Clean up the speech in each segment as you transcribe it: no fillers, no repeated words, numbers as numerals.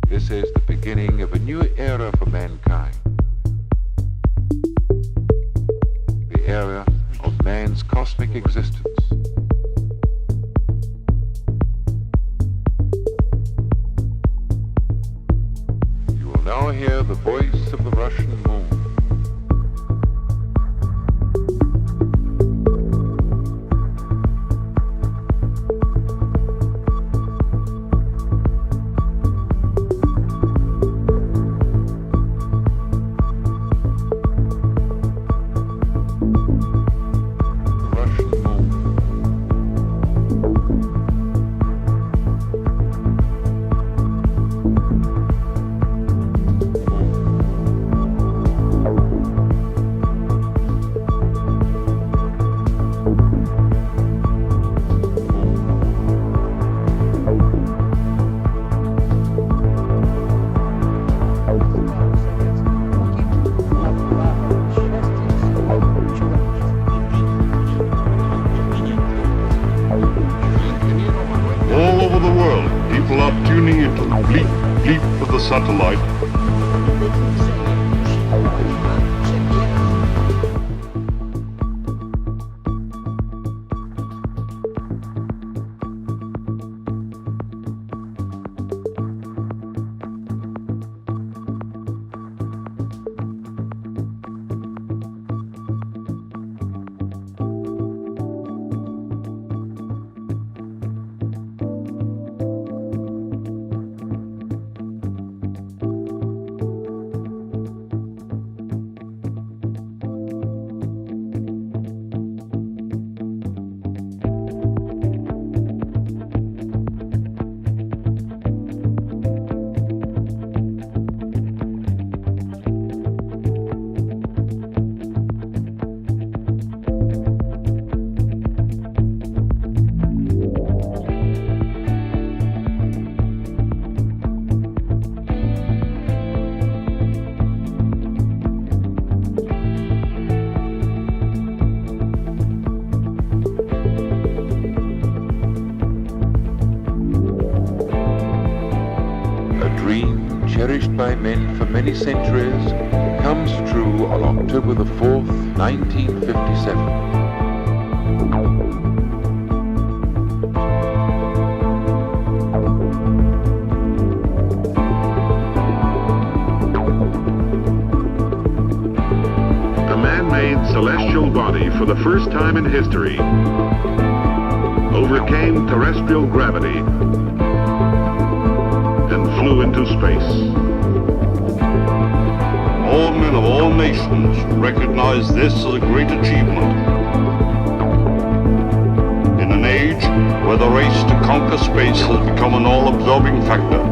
This is the beginning of a new era for mankind. The era of man's cosmic existence. You will now hear the voice of the Russian moon. Satellite. Cherished by men for many centuries, comes true on October the 4th, 1957. A man-made celestial body for the first time in history overcame terrestrial gravity and flew into space. All men of all nations recognize this as a great achievement. In an age where the race to conquer space has become an all-absorbing factor,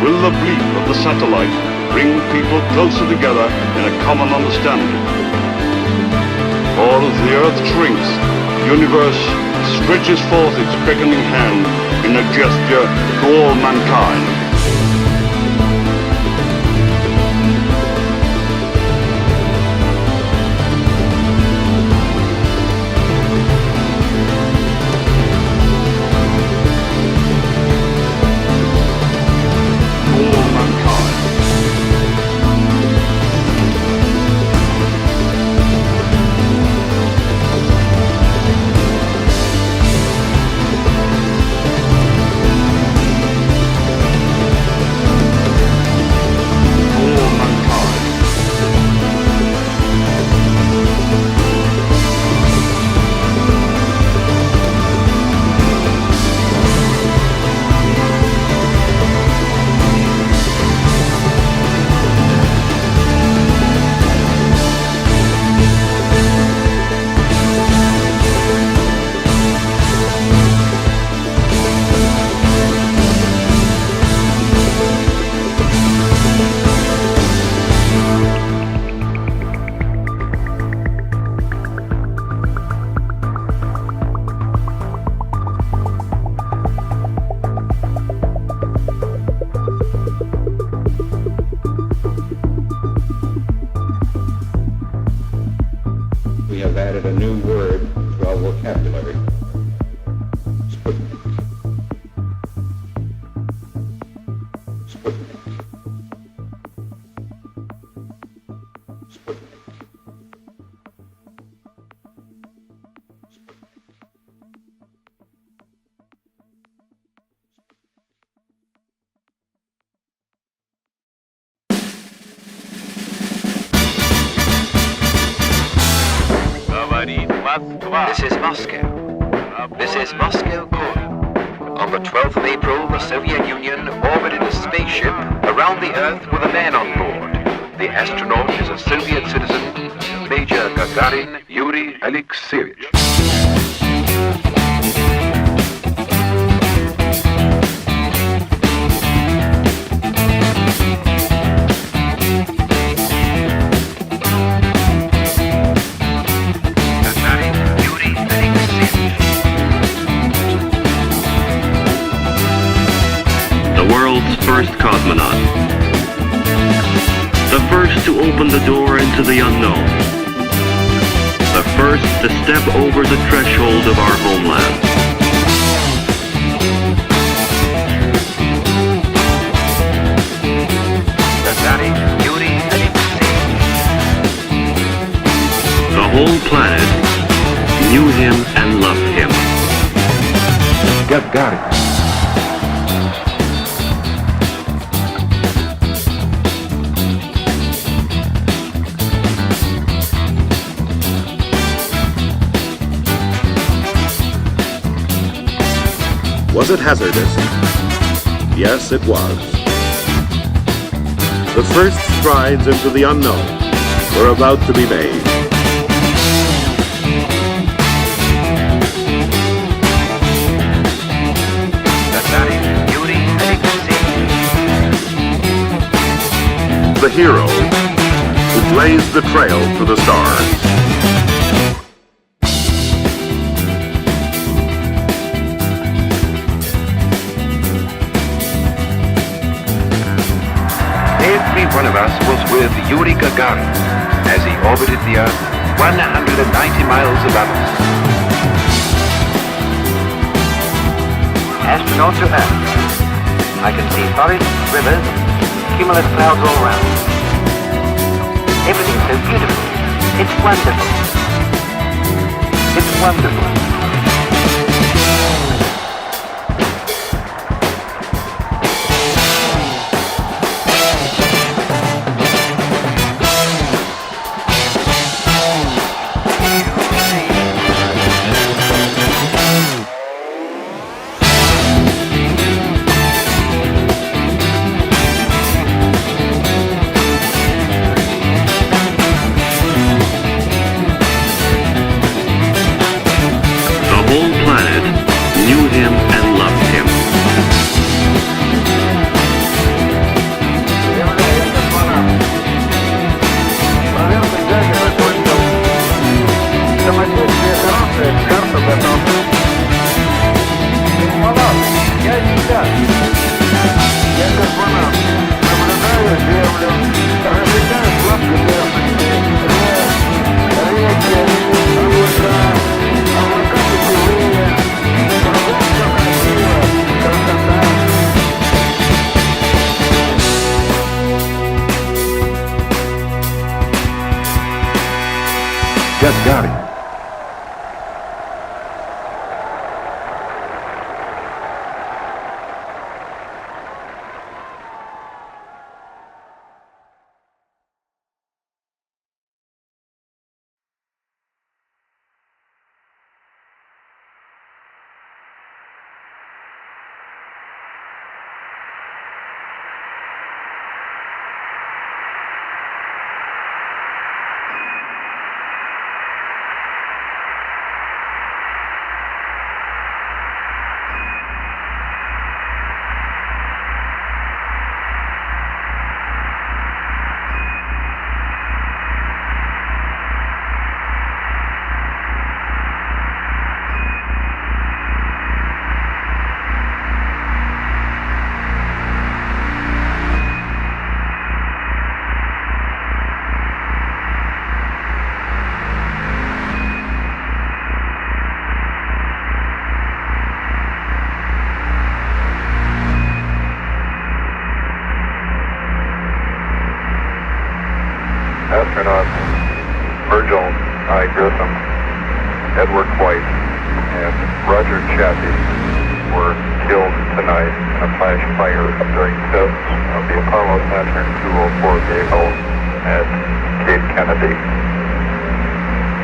Will the bleep of the satellite bring people closer together in a common understanding? Or as the Earth shrinks, the universe stretches forth its beckoning hand in a gesture to all mankind? new word to our vocabulary. Sputnik. Sputnik. Sputnik. This is Moscow. This is Moscow calling. On the 12th of April, the Soviet Union orbited a spaceship around the Earth with a man on board. The astronaut is a Soviet citizen, Major Gagarin Yuri Alexeyevich. First cosmonaut. The first to open the door into the unknown. The first to step over the threshold of our homeland. The whole planet knew him and loved him. Gagarin. Was it hazardous? Yes, it was. The first strides into the unknown were about to be made. The hero who blazed the trail to the stars. Every one of us was with Yuri Gagarin as he orbited the Earth 190 miles above us. Astronaut to Earth. I can see forests, rivers, cumulus clouds all around. Everything's so beautiful. It's wonderful. It's wonderful. Gagarin. astronauts Virgil I. Grissom, Edward White, and Roger Chaffee were killed tonight in a flash fire during tests of the Apollo Saturn 204 vehicle at Cape Kennedy.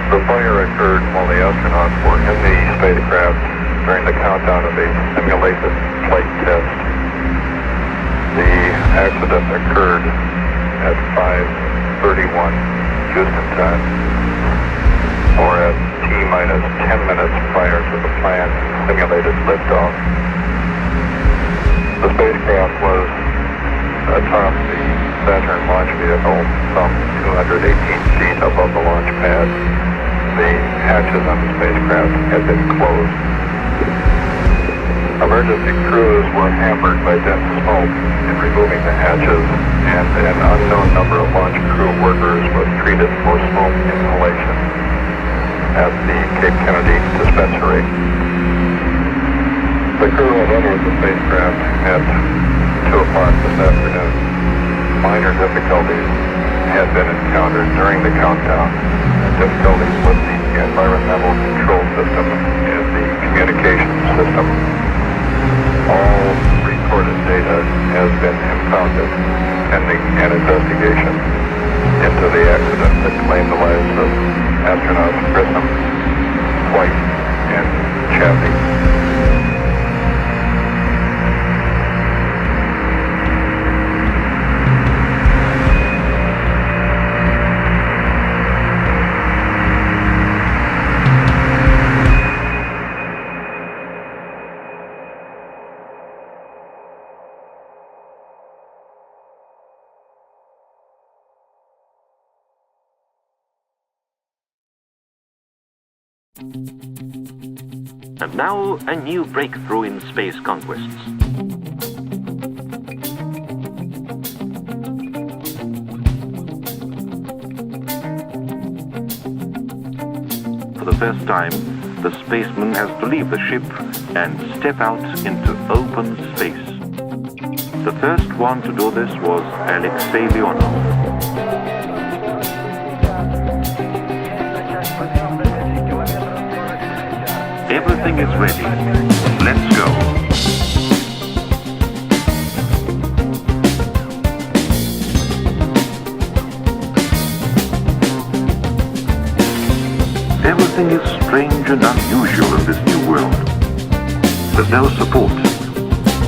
The fire occurred while the astronauts were in the spacecraft during the countdown of a simulated flight test. The accident occurred at 5:31 Houston time, or at T-minus 10 minutes prior to the planned simulated liftoff. The spacecraft was atop the Saturn launch vehicle, some 218 feet above the launch pad. The hatches on the spacecraft had been closed. Emergency crews were hampered by dense smoke in removing the hatches, and an unknown number of launch crew workers was treated for smoke inhalation at the Cape Kennedy dispensary. The crew had entered the spacecraft at 2 o'clock this afternoon. Minor difficulties had been encountered during the countdown. Difficulties with the environmental control system and the communication system. All recorded data has been impounded, pending an investigation into the accident that claimed the lives of astronauts Grissom, White, and Chaffee. And now, a new breakthrough in space conquests. For the first time, the spaceman has to leave the ship and step out into open space. The first one to do this was Alexei Leonov. Everything is ready. Let's go. Everything is strange and unusual in this new world. There's no support,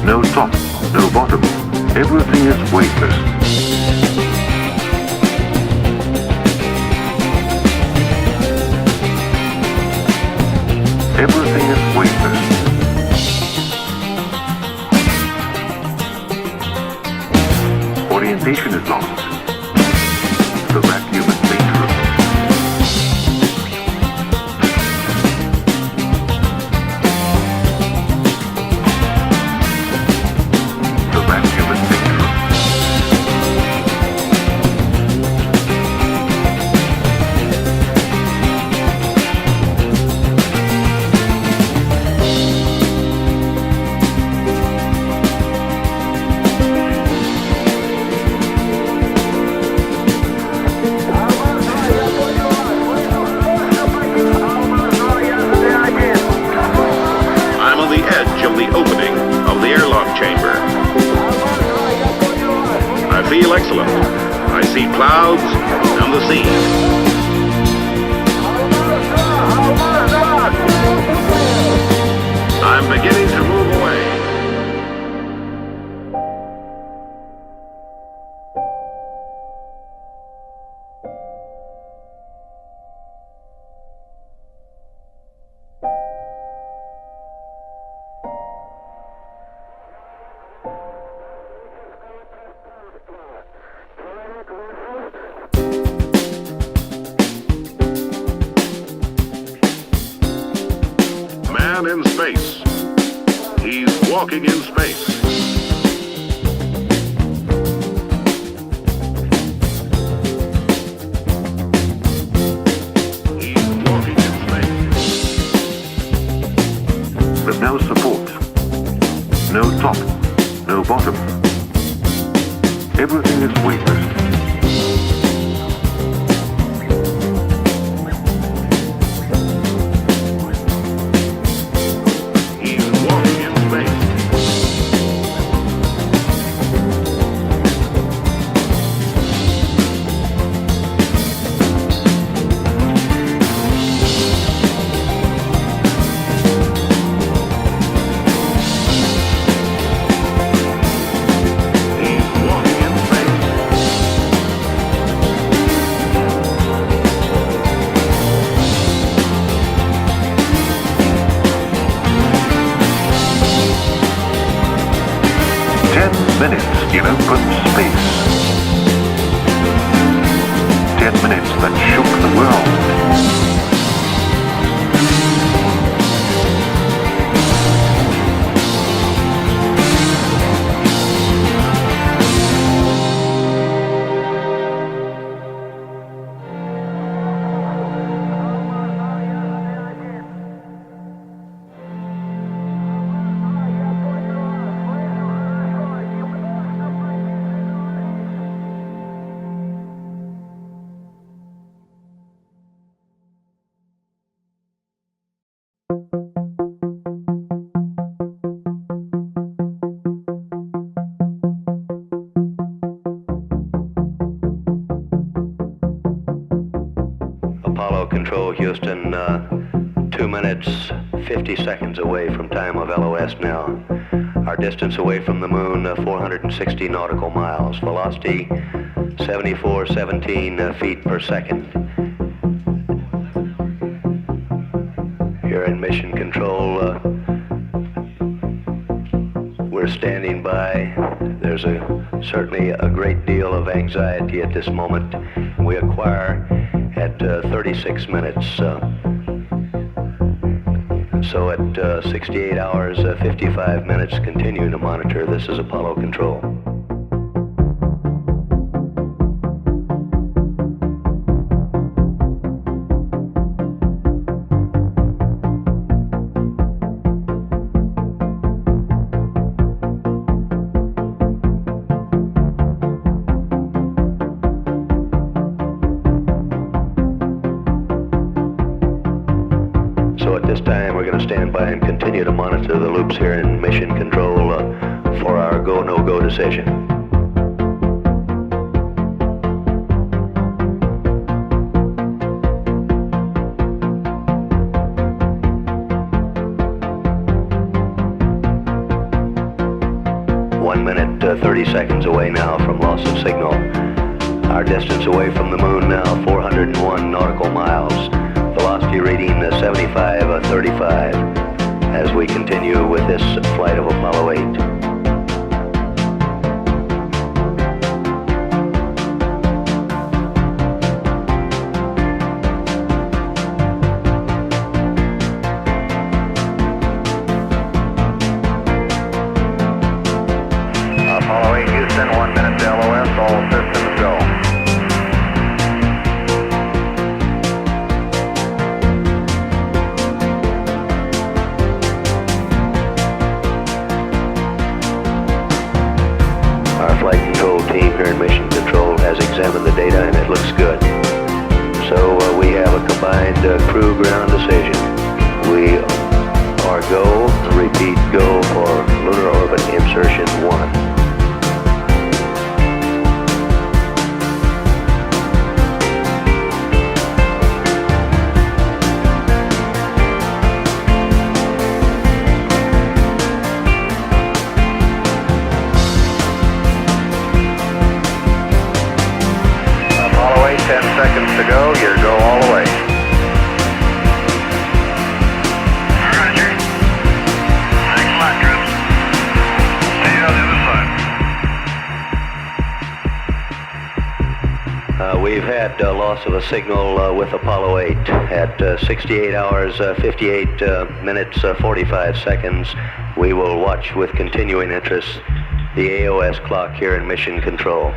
no top, no bottom. Everything is weightless. Everything is weightless. Orientation is lost. The vacuum is dangerous. The vacuum is dangerous. I feel excellent. I see clouds and the sea. I'm beginning to move away. Man in space. He's walking in space. He's walking in space. There's no support, no top, no bottom. Everything is weightless. 10 minutes in open space. 10 minutes that shook the world. Apollo Control, Houston, 2 minutes, 50 seconds away from time of LOS now. Our distance away from the moon, 460 nautical miles. Velocity, 7417 feet per second. Here in Mission Control, we're standing by. There's certainly a great deal of anxiety at this moment. We acquire at 36 minutes. So at 68 hours, 55 minutes, continue to monitor. This is Apollo Control. So at this time, we're going to stand by and continue to monitor the loops here in Mission Control for our go, no-go decision. One minute, 30 seconds away now from loss of signal. Our distance away from the moon now, 401 nautical miles. Velocity reading 7535 as we continue with this flight of Apollo 8. Apollo 8 Houston, 1 minute to LOS, all systems go. Our flight control team here in Mission Control has examined the data and it looks good. So we have a combined crew ground decision. We are go, repeat go for lunar orbit insertion 1. Apollo 8, 10 seconds to go. Your go all the way. Roger. Thanks a lot, Drew. See you on the other side. We've had loss of a signal with Apollo 8 at 68 hours, 58 minutes, 45 seconds. We will watch with continuing interest the AOS clock here in Mission Control.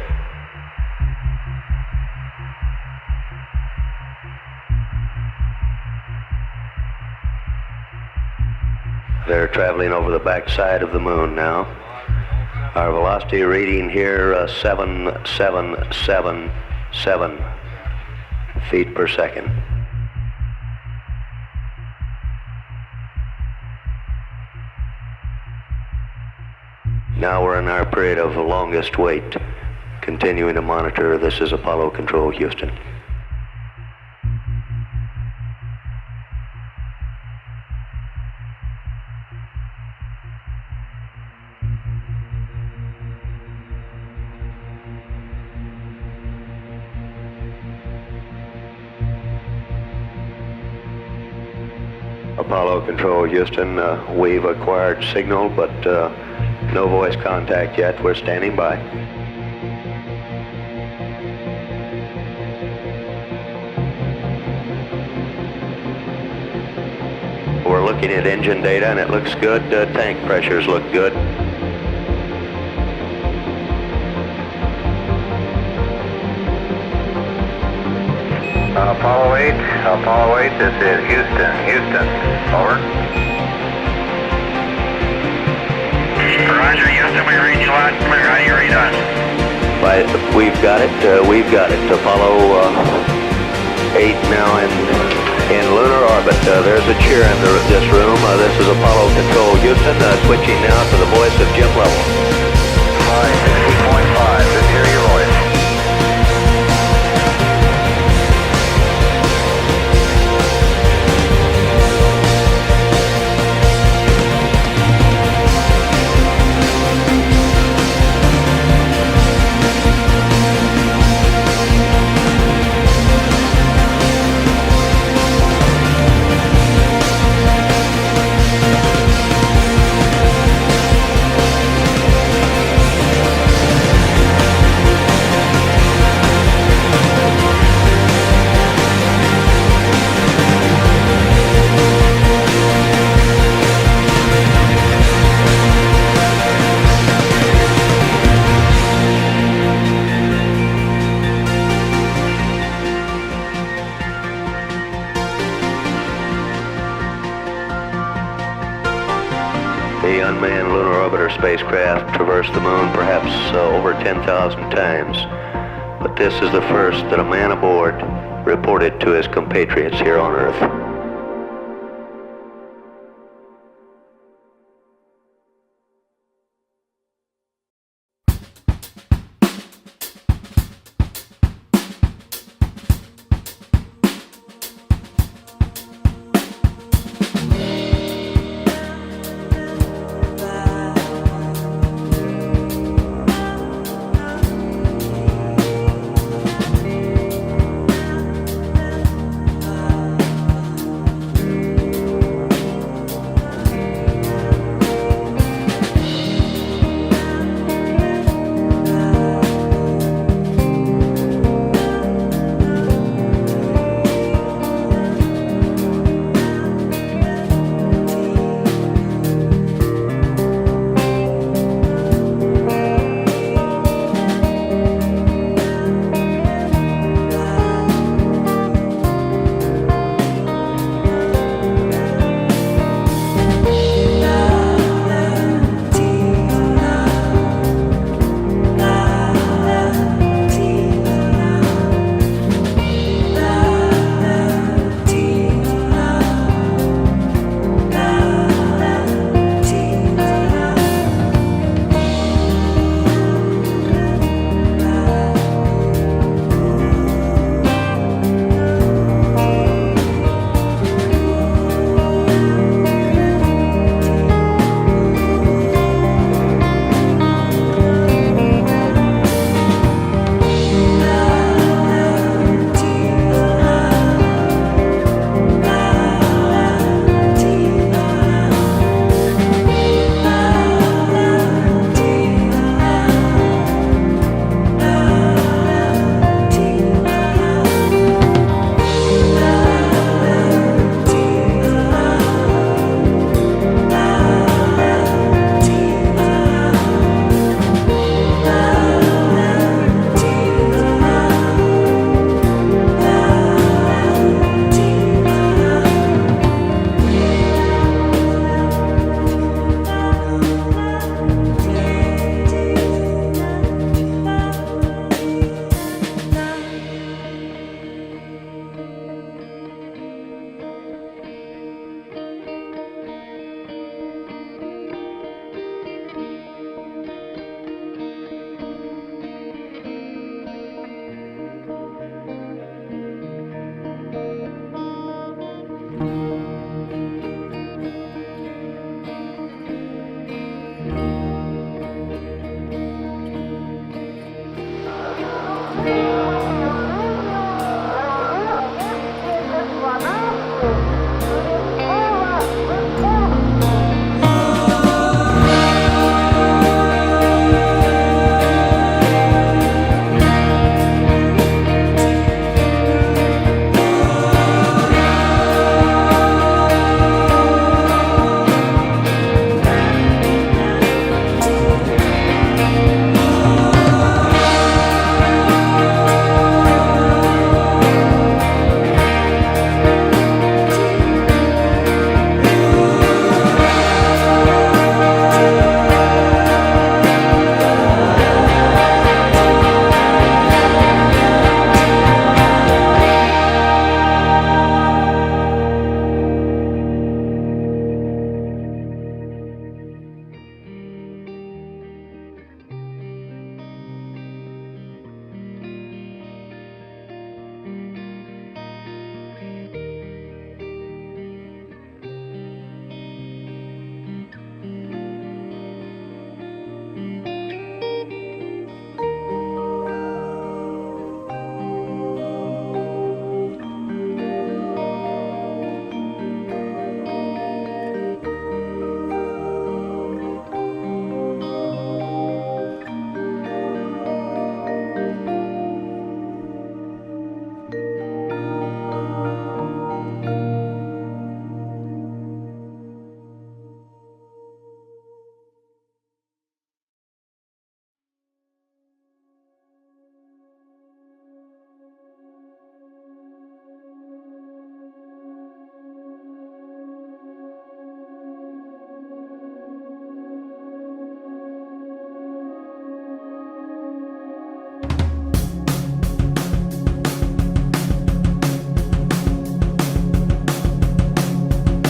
They're traveling over the backside of the moon now. Our velocity reading here, 7777 feet per second. Now we're in our period of longest wait. Continuing to monitor. This is Apollo Control, Houston. Apollo Control, Houston, we've acquired signal, but No voice contact yet. We're standing by. We're looking at engine data and it looks good. Tank pressures look good. Apollo 8, this is Houston, over. Roger, Houston, we read you loud and clear. How do you read us? Right, we've got it. Apollo 8 now in lunar orbit. There's a cheer in this room. This is Apollo Control Houston, switching now to the voice of Jim Lovell. 560.5, let's hear your voice. The unmanned lunar orbiter spacecraft traversed the moon perhaps over 10,000 times, but this is the first that a man aboard reported to his compatriots here on Earth.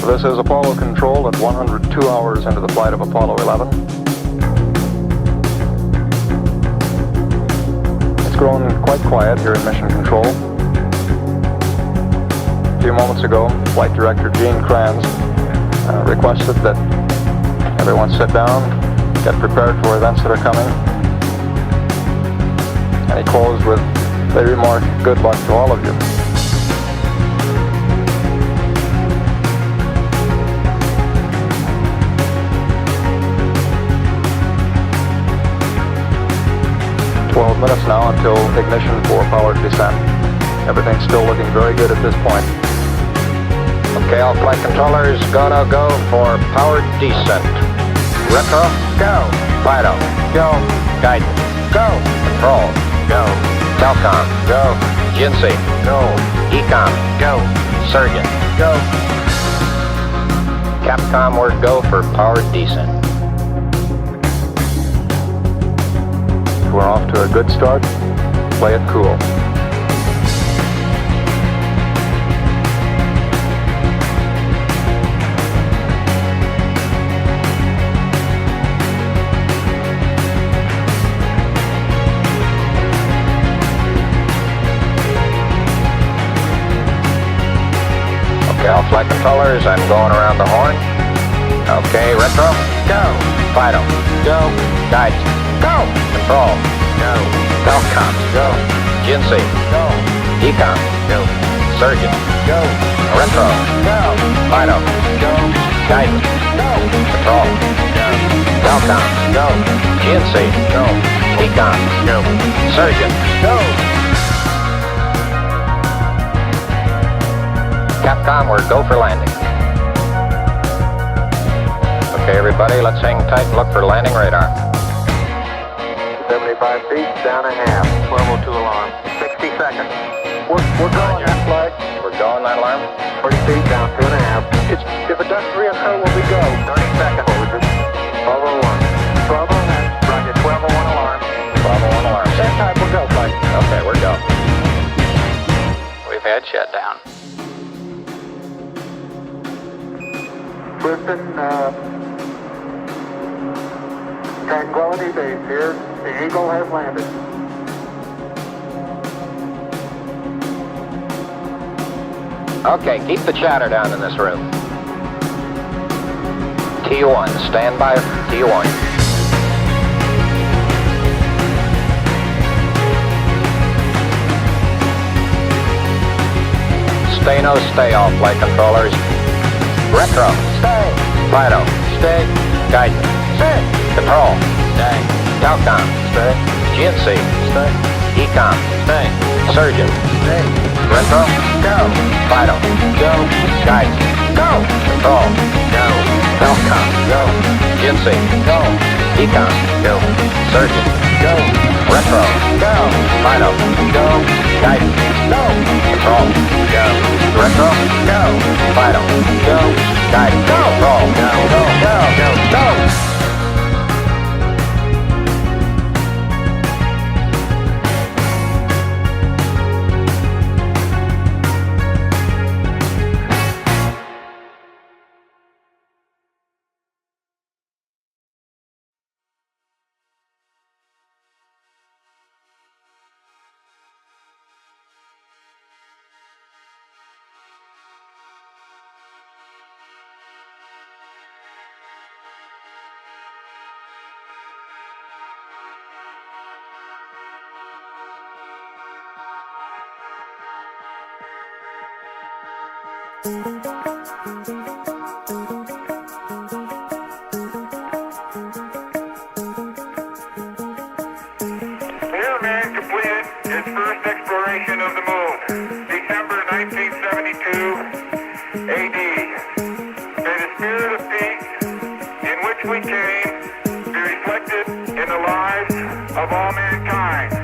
This is Apollo Control at 102 hours into the flight of Apollo 11. It's grown quite quiet here in Mission Control. A few moments ago, Flight Director Gene Kranz requested that everyone sit down, get prepared for events that are coming. And he closed with the remark, "Good luck to all of you." Minutes now until ignition for powered descent. Everything's still looking very good at this point. Okay, all flight controllers gonna go for powered descent. Retro, go. Fido, go. Guidance, go. Control, go. Telcom, go. GNC, go. Ecom, go. Surgeon, go. Capcom, we're go for powered descent. We're off to a good start. Play it cool. Okay, all flight controllers, I'm going around the horn. Okay, retro, go. Fido, go. Guidance, go. Control, go. Telcom, go. GNC, go. Ecom, go. Surgeon, go. Retro, go. Fido, go. Guidance, go. Control, go. Telcom, go. GNC, go. Ecom, go. Surgeon, go. Capcom, we're go for landing. Okay, everybody, let's hang tight and look for landing radar. 75 feet, down a half. 1202 alarm. 60 seconds. We're going that flag. We're going that alarm. 40 feet, down 2.5. If it doesn't reoccur, will we go? 30 seconds. 1201. 1201. Roger, 1201 alarm. 1201 alarm. Same time, we'll go, flight. Okay, we're go. We've had shutdown. Listen, Tranquility Base here. The Eagle has landed. Okay, keep the chatter down in this room. T1, stand by T1. Stay no stay off, flight controllers. Retro, stay. Fido, stay. Guidance, stay. Control, stay. Telcom, stay. GNC, stay. Ecom, stay. Surgeon, stay. Retro, go. Fido, go. Guidance, go. Control, go. Telcom, go. GNC, go. Ecom, go. Surgeon, go. Retro, go. Fido, go. Guidance, go. Control, go. Retro, go. Fido, go. Guidance, go. Control, go. Go, go, go, go. Man completed his first exploration of the moon, December 1972 AD. May the spirit of peace in which we came be reflected in the lives of all mankind.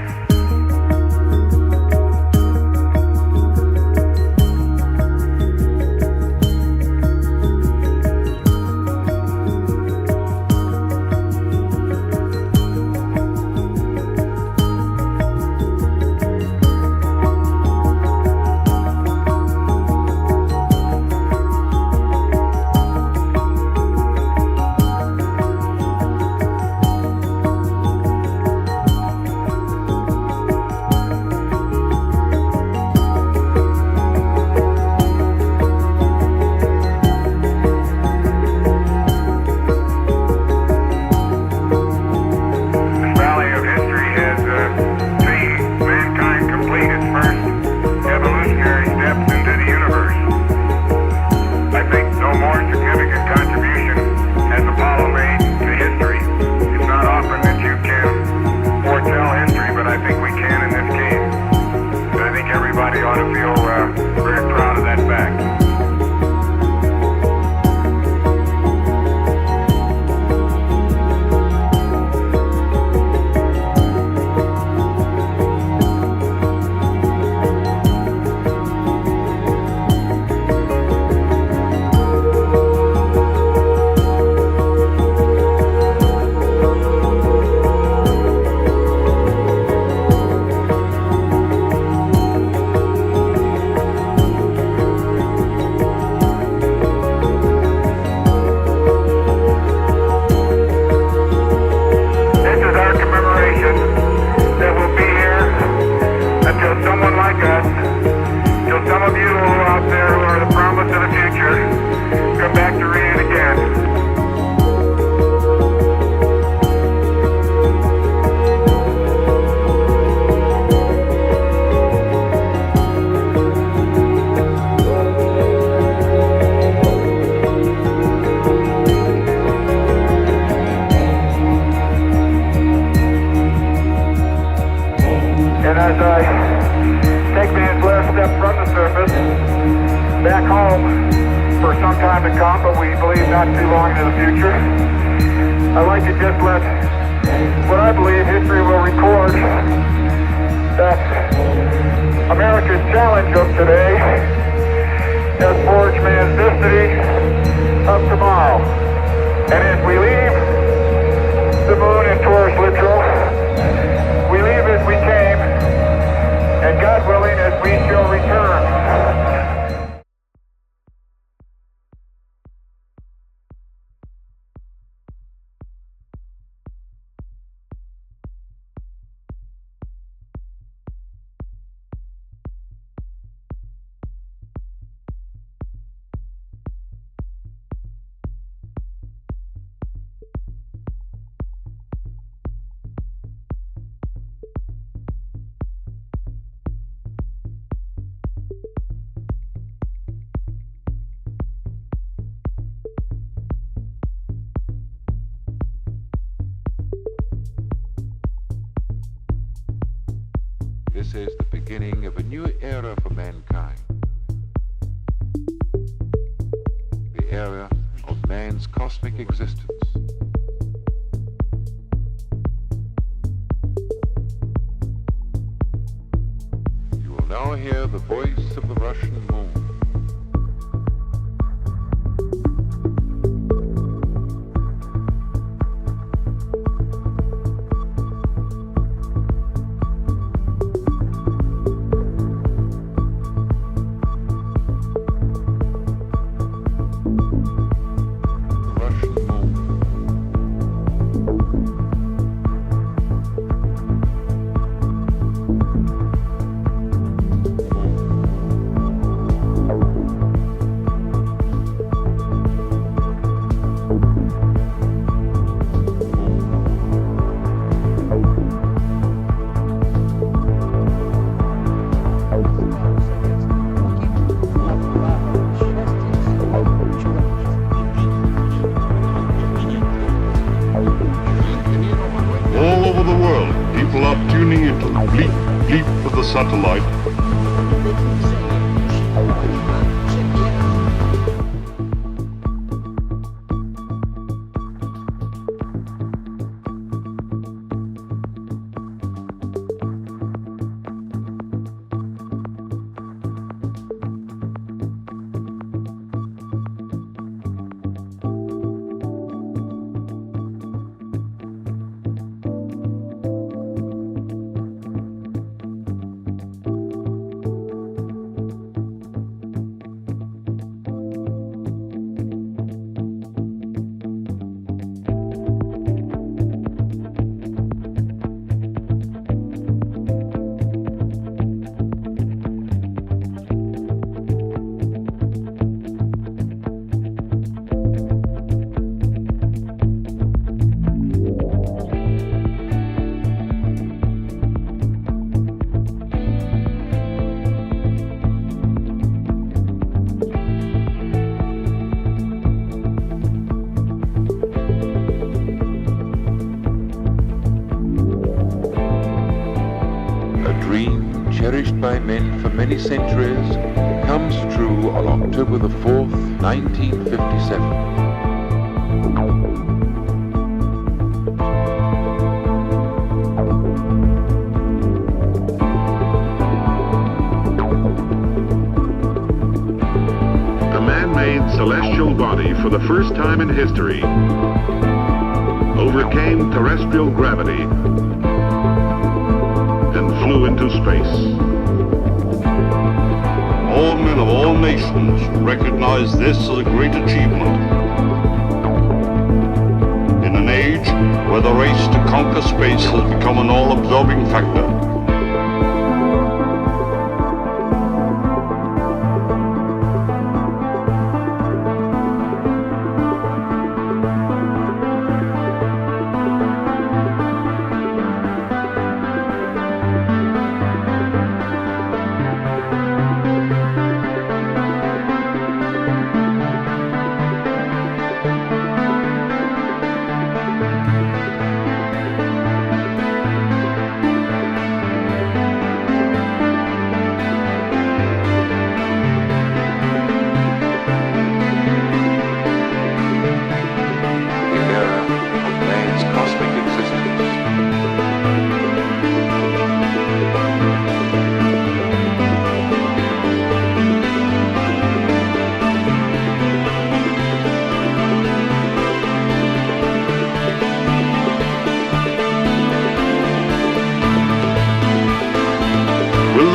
as I take man's last step from the surface back home for some time to come, but we believe not too long into the future. I'd like to just let what I believe history will record, that America's challenge of today has forged man's destiny of tomorrow. And as we leave the moon in Taurus Littrow, we leave as we came, and God willing, as we shall return. This is the beginning of a new era for mankind. The era of man's cosmic existence. You will now hear the voice of the Russian moon. Satellite. Cherished by men for many centuries, comes true on October the 4th, 1957. The man-made celestial body, for the first time in history, overcame terrestrial gravity and flew into space. All men of all nations recognize this as a great achievement. In an age where the race to conquer space has become an all-absorbing factor,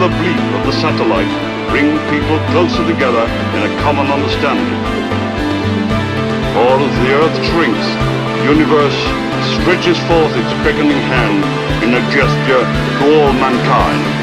the bleep of the satellite bring people closer together in a common understanding. For as the earth shrinks, the universe stretches forth its beckoning hand in a gesture to all mankind.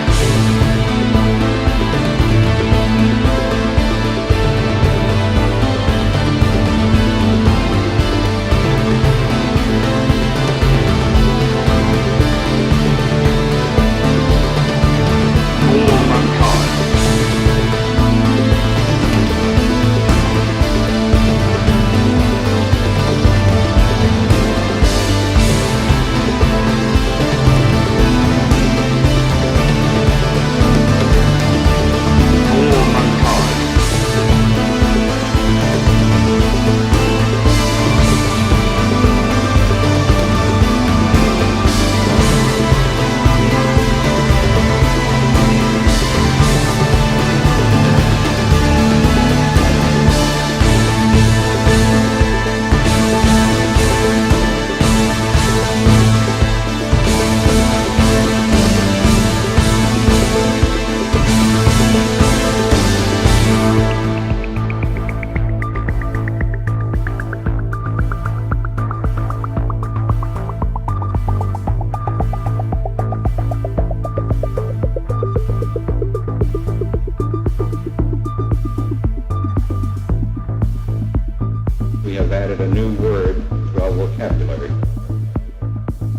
We have added a new word to our vocabulary.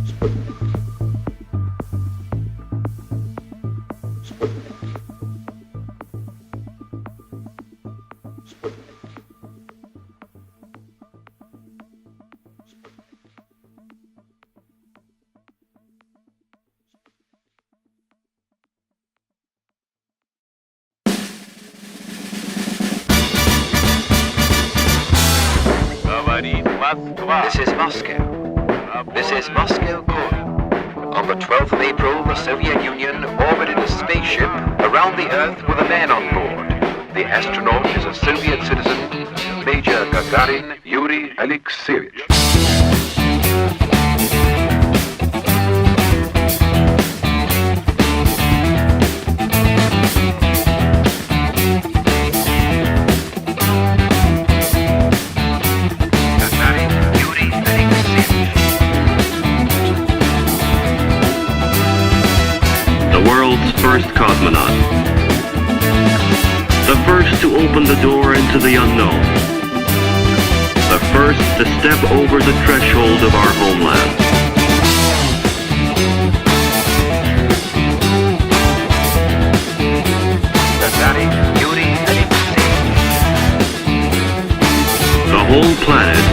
Sputnik. Sputnik. Sputnik. This is Moscow. This is Moscow Corner. On the 12th of April, the Soviet Union orbited a spaceship around the Earth with a man on board. The astronaut is a Soviet citizen, Major Gagarin Yuri Alexeyevich. First cosmonaut. The first to open the door into the unknown. The first to step over the threshold of our homeland. The whole planet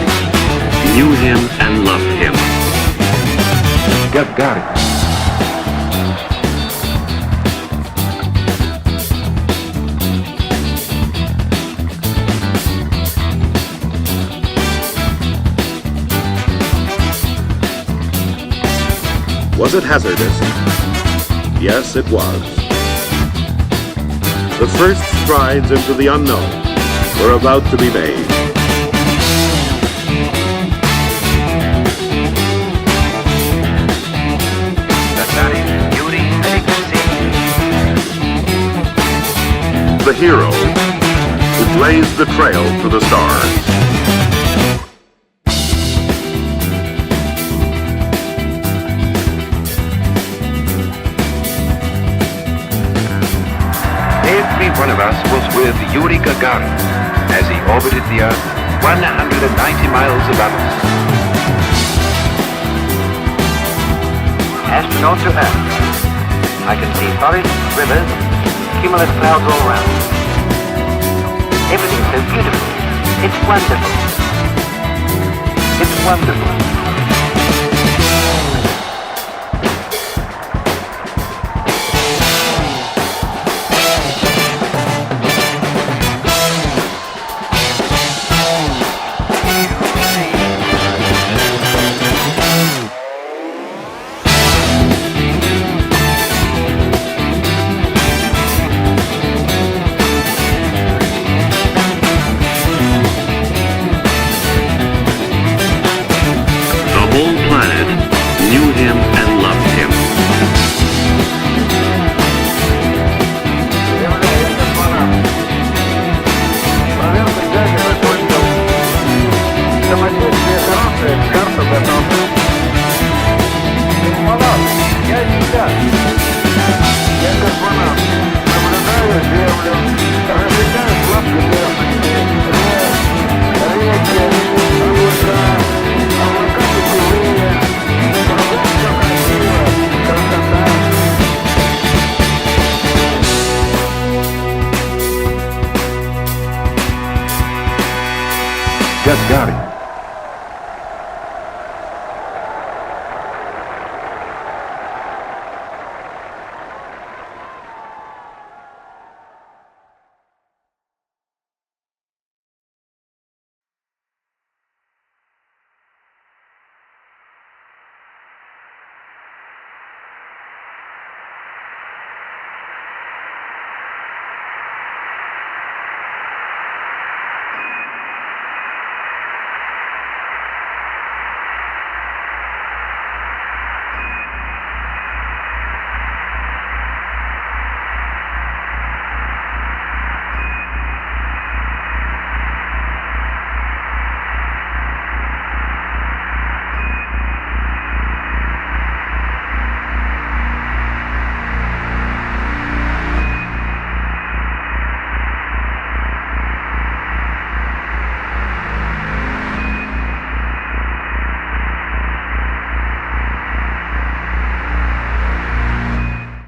knew him and loved him. Gagarin. Was it hazardous? Yes, it was. The first strides into the unknown were about to be made. The hero who blazed the trail to the stars. Every one of us was with Yuri Gagarin as he orbited the Earth 190 miles above us. Astronaut to Earth. I can see forests, rivers, cumulus clouds all around. Everything's so beautiful. It's wonderful. It's wonderful.